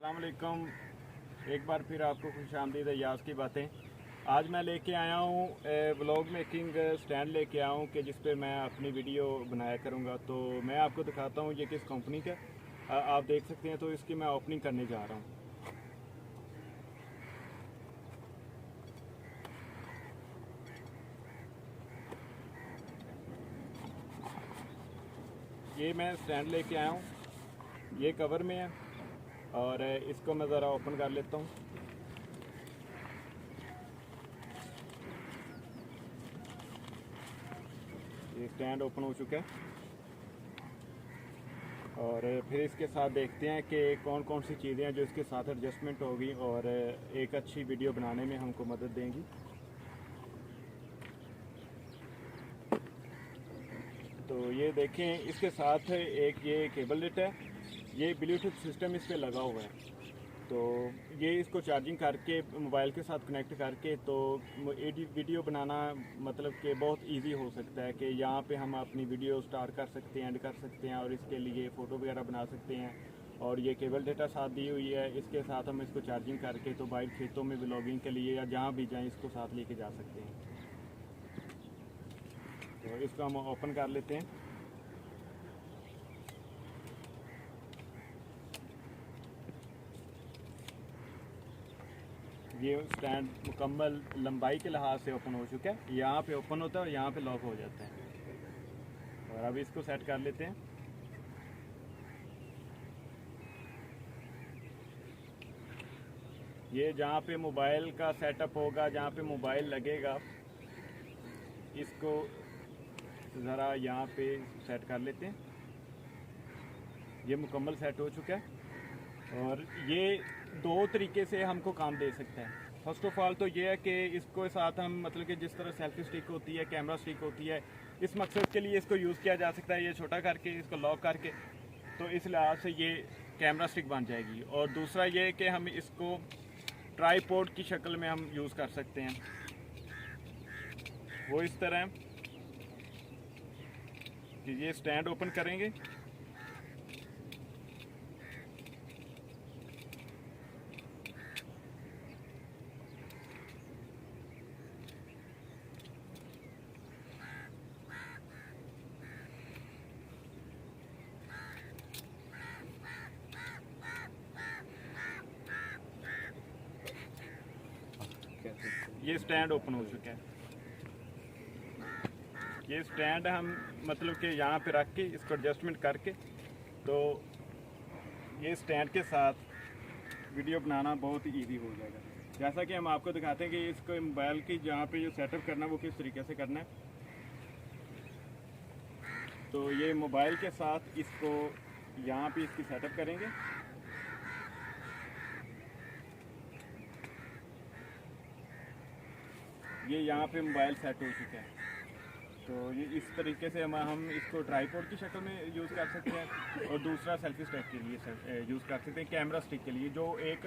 अस्सलाम वालेकुम। एक बार फिर आपको खुशामदीद याज़ की बातें। आज मैं लेके आया हूँ व्लॉग मेकिंग स्टैंड लेके आया हूँ कि जिस पे मैं अपनी वीडियो बनाया करूँगा। तो मैं आपको दिखाता हूँ ये किस कंपनी का आप देख सकते हैं। तो इसकी मैं ओपनिंग करने जा रहा हूँ। ये मैं स्टैंड लेके आया हूँ, ये कवर में है और इसको मैं ज़रा ओपन कर लेता हूँ। ये स्टैंड ओपन हो चुका है और फिर इसके साथ देखते हैं कि कौन कौन सी चीज़ें हैं जो इसके साथ एडजस्टमेंट होगी और एक अच्छी वीडियो बनाने में हमको मदद देंगी। तो ये देखें, इसके साथ एक ये केबल लेट है, ये ब्लूटूथ सिस्टम इस पर लगा हुआ है। तो ये इसको चार्जिंग करके मोबाइल के साथ कनेक्ट करके तो वीडियो बनाना मतलब कि बहुत इजी हो सकता है कि यहाँ पे हम अपनी वीडियो स्टार्ट कर सकते हैं, एंड कर सकते हैं और इसके लिए फ़ोटो वगैरह बना सकते हैं। और ये केबल डेटा साथ दी हुई है, इसके साथ हम इसको चार्जिंग करके तो बाहर खेतों में व्लॉगिंग के लिए या जहाँ भी जाएँ इसको साथ लेके जा सकते हैं। तो इसको हम ओपन कर लेते हैं। ये स्टैंड मुकम्मल लंबाई के लिहाज से ओपन हो चुका है। यहाँ पे ओपन होता है और यहाँ पे लॉक हो जाता है। और अब इसको सेट कर लेते हैं। ये जहाँ पे मोबाइल का सेटअप होगा, जहाँ पे मोबाइल लगेगा, इसको ज़रा यहाँ पे सेट कर लेते हैं। ये मुकम्मल सेट हो चुका है और ये दो तरीके से हमको काम दे सकता है। फर्स्ट ऑफ ऑल तो ये है कि इसको साथ हम मतलब कि जिस तरह सेल्फी स्टिक होती है, कैमरा स्टिक होती है, इस मकसद के लिए इसको यूज़ किया जा सकता है। ये छोटा करके इसको लॉक करके तो इस लिहाज से ये कैमरा स्टिक बन जाएगी। और दूसरा ये कि हम इसको ट्राईपोड की शक्ल में हम यूज़ कर सकते हैं। वो इस तरह कि ये स्टैंड ओपन करेंगे, ये स्टैंड ओपन हो चुका है। ये स्टैंड हम मतलब कि यहाँ पे रख के इसको एडजस्टमेंट करके तो ये स्टैंड के साथ वीडियो बनाना बहुत ही ईजी हो जाएगा। जैसा कि हम आपको दिखाते हैं कि इसको मोबाइल की जहाँ पे जो सेटअप करना है वो किस तरीके से करना है। तो ये मोबाइल के साथ इसको यहाँ पे इसकी सेटअप करेंगे। ये यहाँ पे मोबाइल सेट हो चुका है। तो ये इस तरीके से हम इसको ट्राईपोड की शक्ल में यूज़ कर सकते हैं और दूसरा सेल्फी स्टिक के लिए यूज़ कर सकते हैं, कैमरा स्टिक के लिए, जो एक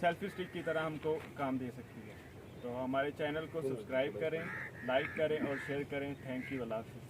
सेल्फी स्टिक की तरह हमको काम दे सकती है। तो हमारे चैनल को सब्सक्राइब करें, लाइक करें और शेयर करें। Thank you. अल्लाह हाफ़िज़।